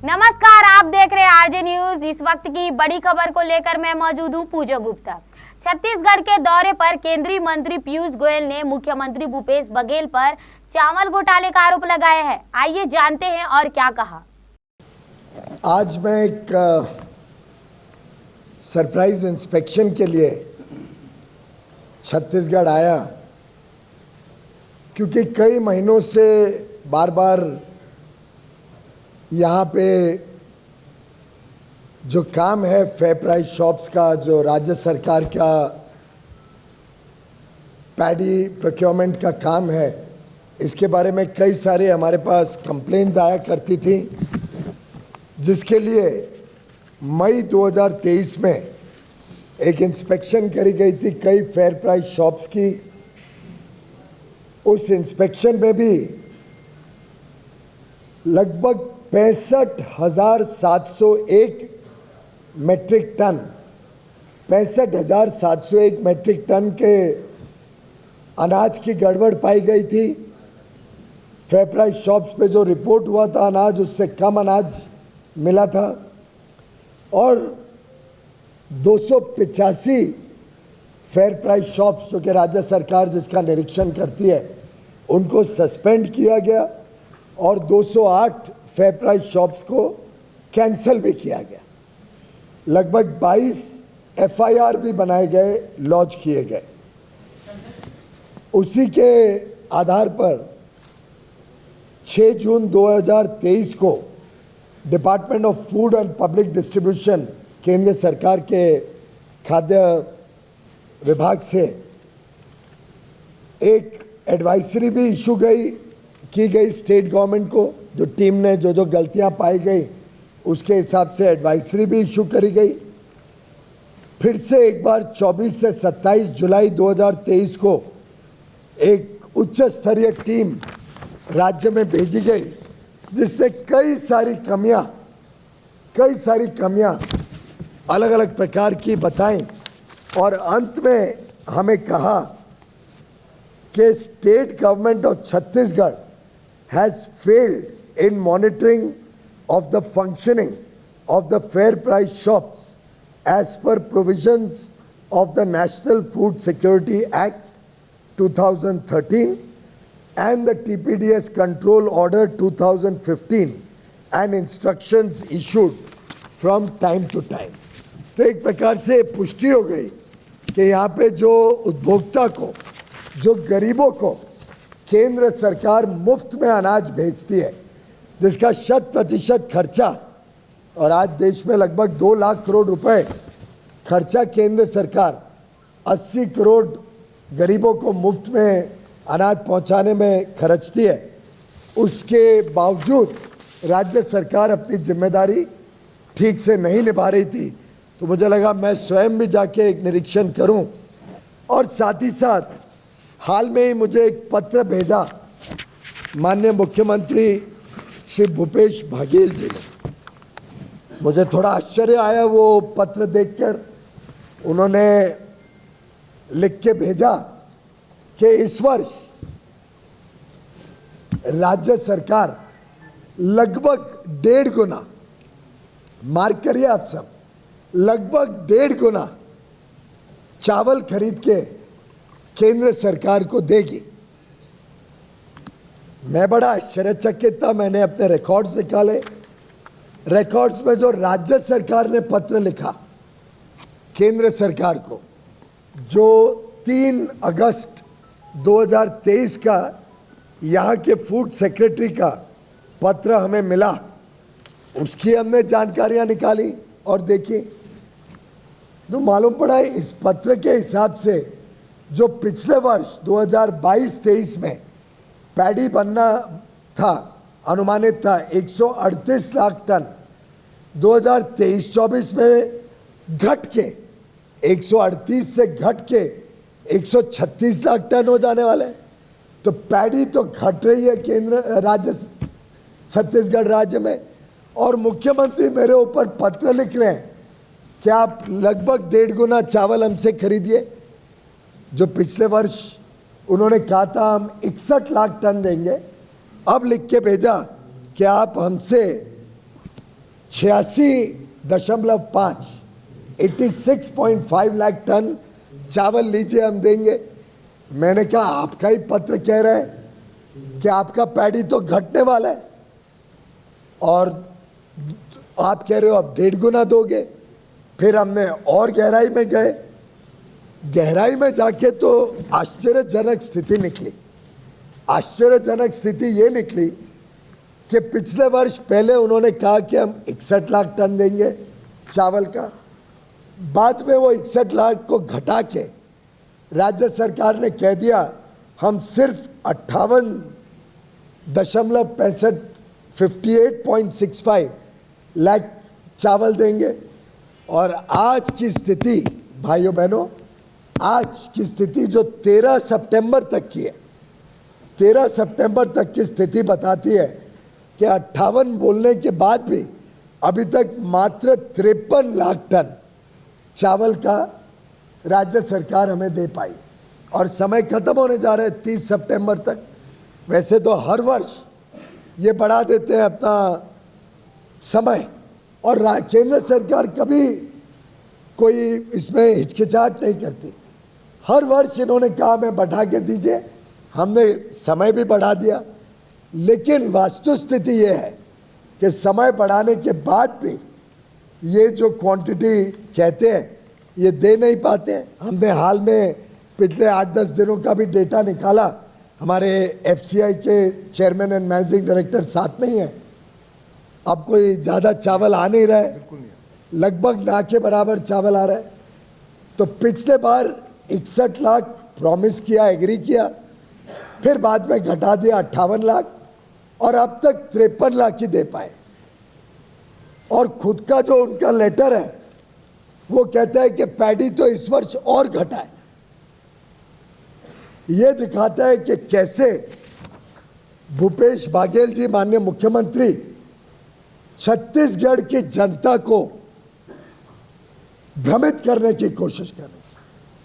नमस्कार, आप देख रहे हैं आरजे न्यूज। इस वक्त की बड़ी खबर को लेकर मैं मौजूद हूं पूजा गुप्ता। छत्तीसगढ़ के दौरे पर केंद्रीय मंत्री पीयूष गोयल ने मुख्यमंत्री भूपेश बघेल पर चावल घोटाले का आरोप लगाया है। आइए जानते हैं और क्या कहा। आज मैं एक सरप्राइज इंस्पेक्शन के लिए छत्तीसगढ़ आया, क्योंकि कई महीनों से बार बार यहाँ पे जो काम है फेयर प्राइस शॉप्स का, जो राज्य सरकार का पैडी प्रोक्योरमेंट का काम है, इसके बारे में कई सारे हमारे पास कंप्लेंट्स आया करती थी, जिसके लिए मई 2023 में एक इंस्पेक्शन करी गई थी कई फेयर प्राइस शॉप्स की। उस इंस्पेक्शन में भी लगभग 65,701 मेट्रिक टन 65,701 मेट्रिक टन के अनाज की गड़बड़ पाई गई थी। फेयर प्राइस शॉप्स पे जो रिपोर्ट हुआ था अनाज, उससे कम अनाज मिला था और 285 फेयर प्राइस शॉप्स जो कि राज्य सरकार जिसका निरीक्षण करती है उनको सस्पेंड किया गया और 208 फेयर प्राइस शॉप्स को कैंसिल भी किया गया। लगभग 22 एफआईआर भी बनाए गए, लॉन्च किए गए। उसी के आधार पर 6 जून 2023 को department of food and public distribution केंद्र सरकार के खाद्य विभाग से एक एडवाइजरी भी इशू की गई स्टेट गवर्नमेंट को। जो टीम ने जो गलतियां पाई गई उसके हिसाब से एडवाइजरी भी इशू करी गई। फिर से एक बार 24 से 27 जुलाई 2023 को एक उच्च स्तरीय टीम राज्य में भेजी गई, जिसने कई सारी कमियां अलग अलग प्रकार की बताई और अंत में हमें कहा कि state government of Chhattisgarh has failed in monitoring of the functioning of the fair price shops as per provisions of the National Food Security Act 2013 and the TPDS Control Order 2015 and instructions issued from time to time। तो एक प्रकार से पुष्टि हो गई कि यहाँ पे जो उपभोक्ता को, जो गरीबों को केंद्र सरकार मुफ्त में अनाज भेजती है, जिसका 100% खर्चा, और आज देश में लगभग 2 लाख करोड़ रुपए खर्चा केंद्र सरकार 80 करोड़ गरीबों को मुफ्त में अनाज पहुंचाने में खर्चती है, उसके बावजूद राज्य सरकार अपनी जिम्मेदारी ठीक से नहीं निभा रही थी। तो मुझे लगा मैं स्वयं भी जाके एक निरीक्षण करूं और साथ ही साथ हाल में ही मुझे एक पत्र भेजा माननीय मुख्यमंत्री श्री भूपेश बघेल जी ने। मुझे थोड़ा आश्चर्य आया वो पत्र देखकर। उन्होंने लिख के भेजा कि इस वर्ष राज्य सरकार लगभग 1.5 गुना, मार्क करिए आप सब, लगभग 1.5 गुना चावल खरीद के केंद्र सरकार को देगी। मैं बड़ा आश्चर्यचकित था। मैंने अपने रिकॉर्ड्स निकाले। रिकॉर्ड्स में जो राज्य सरकार ने पत्र लिखा केंद्र सरकार को, जो 3 अगस्त 2023 का यहाँ के फूड सेक्रेटरी का पत्र हमें मिला, उसकी हमने जानकारियां निकाली और देखी तो मालूम पड़ा इस पत्र के हिसाब से जो पिछले वर्ष 2022-23 में पैडी बनना था, अनुमानित था 138 लाख टन, 2023-24 में घट के 138 से घट के 136 लाख टन हो जाने वाले। तो पैडी तो घट रही है राज्य छत्तीसगढ़ राज्य में, और मुख्यमंत्री मेरे ऊपर पत्र लिख रहे हैं कि आप लगभग 1.5 गुना चावल हमसे खरीदिए। जो पिछले वर्ष उन्होंने कहा था हम 61 लाख टन देंगे, अब लिख के भेजा कि आप हमसे 86.5 86.5 लाख टन चावल लीजिए हम देंगे। मैंने कहा आपका ही पत्र कह रहा है कि आपका पैडी तो घटने वाला है और आप कह रहे हो अब 1.5 गुना दोगे। फिर हमने और गहराई में गए, गहराई में जाके तो आश्चर्यजनक स्थिति निकली। आश्चर्यजनक स्थिति ये निकली कि पिछले वर्ष पहले उन्होंने कहा कि हम 61 लाख टन देंगे चावल का, बाद में वो 61 लाख को घटा के राज्य सरकार ने कह दिया हम सिर्फ 58.65 लाख चावल देंगे। और आज की स्थिति भाइयों बहनों, आज की स्थिति जो 13 सितंबर तक की है, 13 सितंबर तक की स्थिति बताती है कि 58 बोलने के बाद भी अभी तक मात्र 53 लाख टन चावल का राज्य सरकार हमें दे पाई और समय खत्म होने जा रहा है 30 सितंबर तक। वैसे तो हर वर्ष ये बढ़ा देते हैं अपना समय और केंद्र सरकार कभी कोई इसमें हिचकिचाहट नहीं करती। हर वर्ष इन्होंने कहा मैं बढ़ा के दीजिए, हमने समय भी बढ़ा दिया, लेकिन वास्तुस्थिति ये है कि समय बढ़ाने के बाद भी ये जो क्वांटिटी कहते हैं ये दे नहीं पाते हैं। हमने हाल में पिछले 8-10 दिनों का भी डेटा निकाला, हमारे एफसीआई के चेयरमैन एंड मैनेजिंग डायरेक्टर साथ में ही है। अब कोई ज़्यादा चावल आ नहीं रहा है, लगभग ना के बराबर चावल आ रहा है। तो पिछले बार 61 लाख प्रॉमिस किया, एग्री किया, फिर बाद में घटा दिया 58 लाख और अब तक 53 लाख ही दे पाए। और खुद का जो उनका लेटर है वो कहता है कि पैडी तो इस वर्ष और घटा है। ये दिखाता है कि कैसे भूपेश बघेल जी माननीय मुख्यमंत्री छत्तीसगढ़ की जनता को भ्रमित करने की कोशिश कर रहे हैं,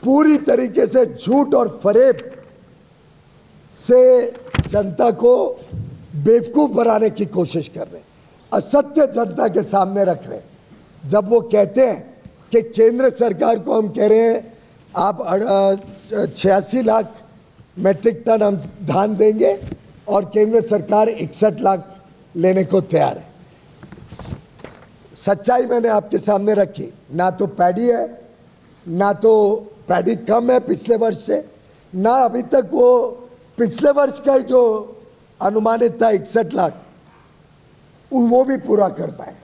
पूरी तरीके से झूठ और फरेब से जनता को बेवकूफ बनाने की कोशिश कर रहे हैं, असत्य जनता के सामने रख रहे हैं। जब वो कहते हैं कि केंद्र सरकार को हम कह रहे हैं आप 86 लाख मेट्रिक टन हम धान देंगे और केंद्र सरकार 61 लाख लेने को तैयार है। सच्चाई मैंने आपके सामने रखी, ना तो पैडी है, ना तो पैडी कम है पिछले वर्ष से, ना अभी तक वो पिछले वर्ष का ही जो अनुमानित था 61 लाख वो भी पूरा कर पाए।